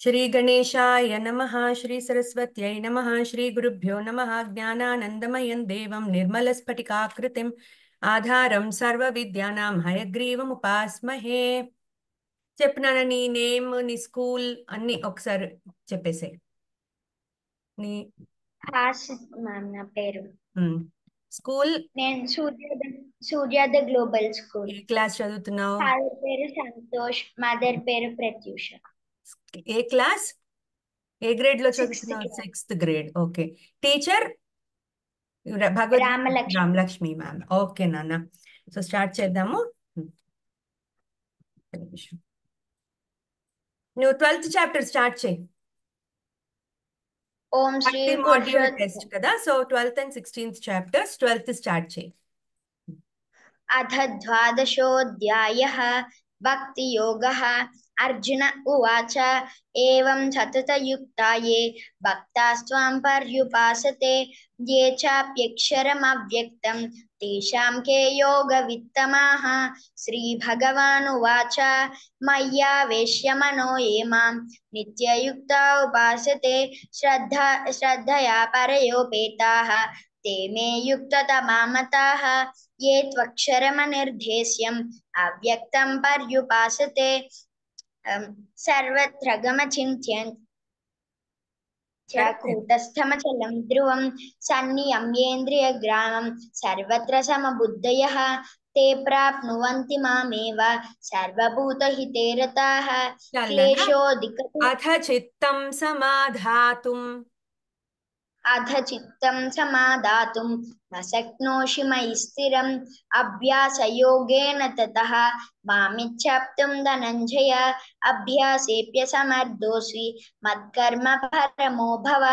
श्री गणेशाय नमः। श्री सरस्वत्यै नमः। श्री गुरुभ्यो नमः। ज्ञानानन्दमयं देवं निर्मलस्फटिकाकृतिम् आधारं सर्वविद्यानां हयग्रीवमुपास्महे। చెప్పినానా నీ నేమ్, నీ స్కూల్ అన్ని ఒకసారి చెప్పేసే. నీ మ్యామ్ నా పేరు. స్కూల్ నేను సూర్యోదయ గ్లోబల్ స్కూల్. ఏ క్లాస్ చదువుతున్నావు? ఫాదర్ పేరు సంతోష్, మదర్ పేరు ప్రత్యూష. ఏ క్లాస్, ఏ గ్రేడ్ లో చదువుతున్నావు? 6th class. 6th grade. Okay. Teacher భగవద్ రామలక్ష్మి. రామలక్ష్మి మ్యామ్. ఓకే నాన్న, సో స్టార్ట్ చేద్దాము. నువ్వు 12th చాప్టర్ స్టార్ట్ చేయి. ఓం శ్రీ మాడ్యూల్ టెస్ట్ కదా, so 12th and 16th chapters 12th start చేయి. అథ ద్వాదశోऽధ్యాయः భక్తి యోగः. అర్జున ఉవాచ ఏవం సతతయుక్తా ఏ భక్తాస్త్వాం పర్యుపాసతే ఏ చాప్యక్షరమవ్యక్తం తేషాం కే యోగవిత్తమాః. శ్రీభగవానువాచ మయ్యావేశ్య మనో ఏ మాం నిత్యయుక్తా ఉపాసతే శ్రద్ధయా పరయోపేతాః ते मे युक्ततमा मताः. ये त्वक्षरमनिर्देश्यम् अव्यक्तं पर्युपासते सर्वत्र गमचिन्त्यन् कूटस्थमचलं ध्रुवं सन्नियम्येन्द्रियग्रामं सर्वत्र समबुद्धयः ते प्राप्नुवन्ति मामेव सर्वभूतहिते रताः. क्लेशोऽधिकतरः अथ चित्तं समाधातुम् अथ चित्तं समादातुं न शक्नोषि मयि स्थिरम् अभ्यासयोगेन ततः मामिच्छाप्तुं धनञ्जय. अभ्यासेऽप्यसमर्थोऽसि मत्कर्म परमो भव.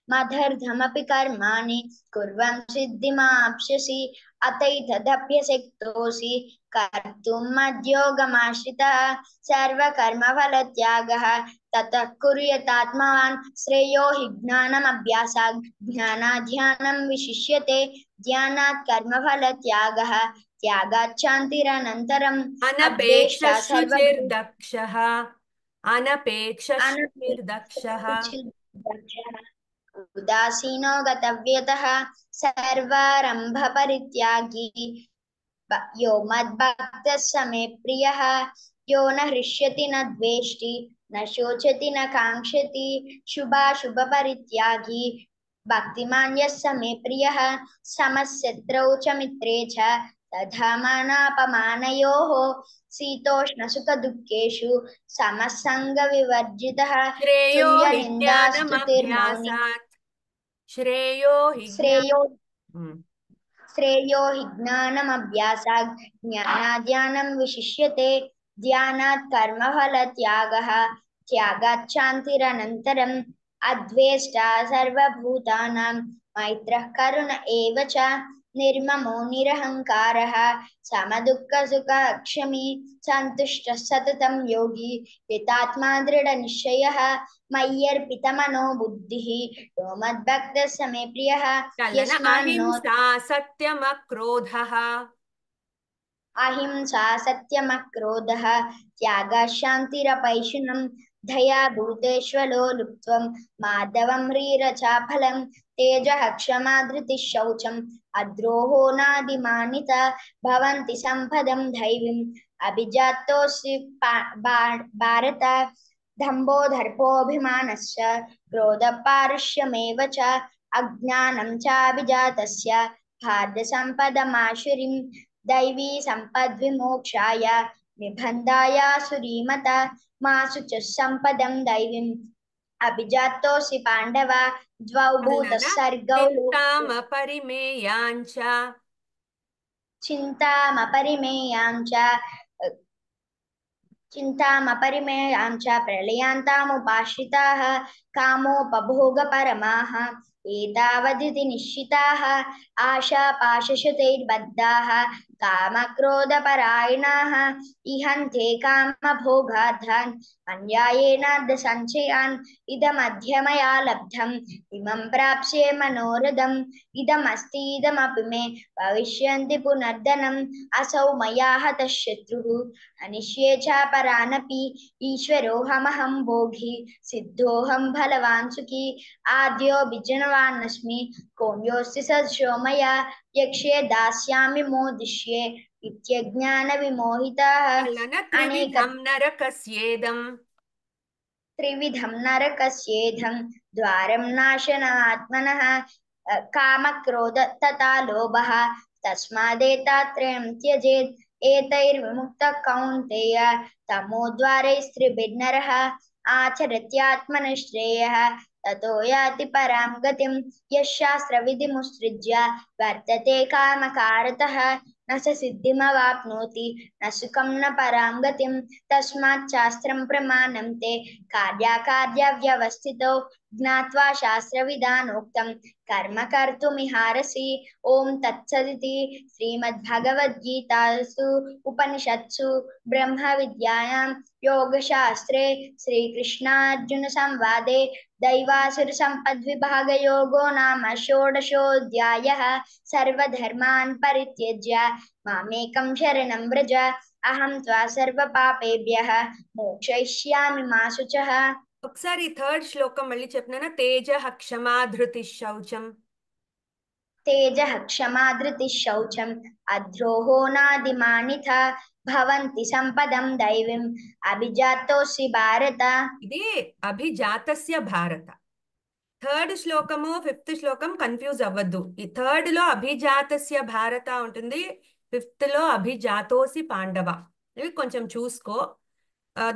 मदर्थमपि कर्माणि कुर्वन् सिद्धिमाप्स्यसि. अतैतदभ्यसिक्तोऽसि कर्तुं मद्योगमाश्रितः. सर्वकर्मफलत्यागः ततः कुर्यात्मावान्. श्रेयो हि ज्ञानमभ्यासात् ज्ञानाध्यानं विशिष्यते. ध्यानात् कर्मफलत्यागः त्यागात् शान्तिरनन्तरम्. अनपेक्षशुचिर्दक्षः अनपेक्षशुचिर्दक्षः उदासीनो गतव्यतः सर्वारम्भपरित्यागी यो मद्भक्तः स मे प्रियः. यो न हृष्यति न द्वेष्टि न शोचति न काङ्क्षति शुभाशुभपरित्यागी भक्तिमान् यः स मे प्रियः. समशत्रौ च मित्रे च तथा मानापमानयोः शीतोष्णसुखदुःखेषु समसङ्गविवर्जितः. श्रेयो हि तुल्यनिन्दास्तुतिर्मौनी श्रेयो हि ज्ञानमभ्यासात् ज्ञानाध्यानं विशिष्यते. ध्यानात् कर्मफलत्यागः त्यागात् शान्तिरनन्तरम्. अद्वेष्टा सर्वभूतानां मैत्रः करुण एव च निर्ममो निरहङ्कारः समदुःखसुखक्षमी सन्तुष्टः सततं योगी यतात्मा दृढनिश्चयः. मय्यर्पितमनो बुद्धिः यो मद्भक्तः स मे प्रियः. अहिंसा सत्यमक्रोधः अहिंसा सत्यमक्रोधः त्यागः शान्तिरपैशुनम्. दया भूतेष्वलो लुप्त्वं माधवं ह्रीरचाफलं तेजः क्षमा धृतिः शौचम् अद्रोहो नादिमानिता भवन्ति सम्पदं दैवीम्. अभिजातोऽसि भारत दम्भो दर्पोऽभिमानश्च क्रोधपारुष्यमेव च अज्ञानं चाभिजातस्य भारतसम्पदमाशुरीं. दैवी सम्पद्विमोक्षाय निबन्धाय सुरीमता मासु च सम्पदं दैवीम्. अभिजातोऽसि पाण्डव द्वौ भूतस्सर्गौ चिन्तामपरिमेयां च प्रलयान्तामुपाश्रिताः कामोपभोगपरमाः एतावदिति निश्चिताः आशापाशशतैर्बद्धाः कामक्रोधपरायणाः इहन्ते कामभोगार्थान् अन्यायेनार्धसञ्चयान् इदमद्य मया लब्धम् इमं प्राप्स्ये मनोरथम् इदमस्ति इदमपि मे भविष्यन्ति पुनर्धनम् असौ मया हतः शत्रुः हनिष्ये चापरानपि ईश्वरोऽहमहं भोगी सिद्धोऽहं बलवान् सुखी आद्योऽभिजनवानस्मि कोऽन्योऽस्ति सदृशो मया यक्ष्ये दास्यामि मोदिष्ये इत्यज्ञानविमोहिताः अनेक त्रिविधं नरकस्येदम् त्रिविधं नरकस्येधं द्वारं नाशनात्मनः कामक्रोध तथा लोभः तस्मादेतात्रयं त्यजेत् एतैर्विमुक्तः कौन्तेय तमोद्वारैस्त्रिभिर्नरः आचरत्यात्मनः श्रेयः ततो याति परां गतिं यः शास्त्रविधिमुत्सृज्य वर्तते कामकारतः न स सिद्धिमवाप्नोति न सुखं न परां गतिं तस्मात् शास्त्रं प्रमाणं ते कार्याकार्यव्यवस्थितौ ज्ञात्वा शास्त्रविधानोक्तं कर्म कर्तुमिहारसि ॐ तत्सदिति श्रीमद्भगवद्गीतासु उपनिषत्सु ब्रह्मविद्यायां योगशास्त्रे श्रीकृष्णार्जुनसंवादे दैवासुरसम्पद्विभागयोगो नाम षोडशोऽध्यायः सर्वधर्मान् परित्यज्य मामेकं शरणं व्रज अहं त्वा सर्वपापेभ्यः మోక్షయిష్యామి మా శుచః. ఒకసారి థర్డ్ శ్లోకం మళ్ళీ చెప్పినానా? తేజ క్షమా ధృతి శౌచం. తేజః క్షమా ధృతిః శౌచం అద్రోహో నాదిమానిథ భవంతి సంపదం దైవీం అభిజాతోసి భారత. ఇది అభిజాతస్య భారత. థర్డ్ శ్లోకము ఫిఫ్త్ శ్లోకం కన్ఫ్యూజ్ అవ్వద్దు. ఈ థర్డ్ లో అభిజాతస్య భారత ఉంటుంది, ఫిఫ్త్ లో అభిజాతోసి పాండవ. ఇవి కొంచెం చూసుకో.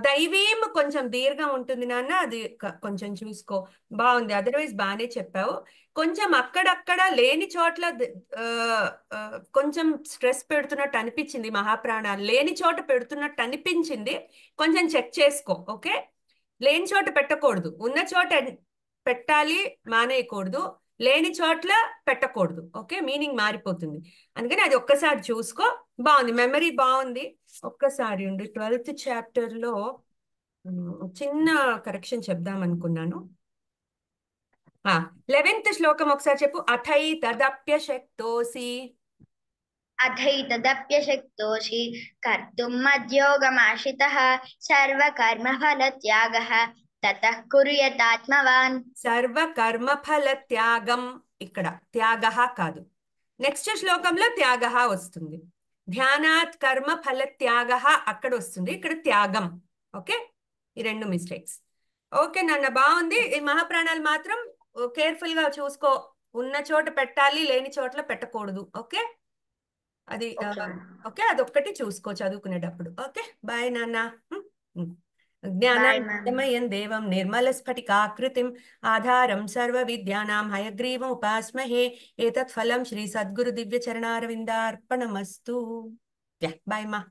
దైవీం కొంచెం దీర్ఘం ఉంటుంది నాన్న, అది కొంచెం చూసుకో. బాగుంది, అదర్వైజ్ బాగానే చెప్పావు. కొంచెం అక్కడక్కడ లేని చోట్ల కొంచెం స్ట్రెస్ పెడుతున్నట్టు అనిపించింది. మహాప్రాణాలు లేని చోట పెడుతున్నట్టు అనిపించింది, కొంచెం చెక్ చేసుకో. ఓకే, లేని చోట పెట్టకూడదు, ఉన్న చోట పెట్టాలి, మానేయకూడదు. లేని చోట్ల పెట్టకూడదు. ఓకే, మీనింగ్ మారిపోతుంది. అందుకని అది ఒక్కసారి చూసుకో. బాగుంది, మెమరీ బాగుంది. ఒక్కసారి ఉండి 12th చాప్టర్ లో చిన్న కరెక్షన్ చెప్దాం అనుకున్నాను. 11th శ్లోకం ఒకసారి చెప్పు. అథైతదప్యశక్తోసి అథైతదప్యశక్తోసి కర్తుం మద్యోగమాశ్రితః సర్వకర్మఫలత్యాగః తతః కుర్యాతాత్మవాన్. సర్వకర్మఫల త్యాగం, ఇక్కడ త్యాగ కాదు. నెక్స్ట్ శ్లోకంలో త్యాగ వస్తుంది. ధ్యానాత్ కర్మ ఫల త్యాగ అక్కడ వస్తుంది, ఇక్కడ త్యాగం. ఓకే, ఈ రెండు మిస్టేక్స్. ఓకే నాన్న, బాగుంది. ఈ మహాప్రాణాలు మాత్రం కేర్ఫుల్ గా చూసుకో. ఉన్న చోట పెట్టాలి, లేని చోట్ల పెట్టకూడదు. ఓకే, అది ఓకే, అదొక్కటి చూసుకో చదువుకునేటప్పుడు. ఓకే, బాయ్ నాన్న. జ్ఞానామయం దేవం నిర్మల స్ఫటికాకృతిం ఆధారం సర్వ విద్యానాం హయగ్రీవం ఉపాస్మహే ఏతత్ ఫలం శ్రీ సద్గురు దివ్య చరణారవిందార్పణమస్తు. బాయ్ మా.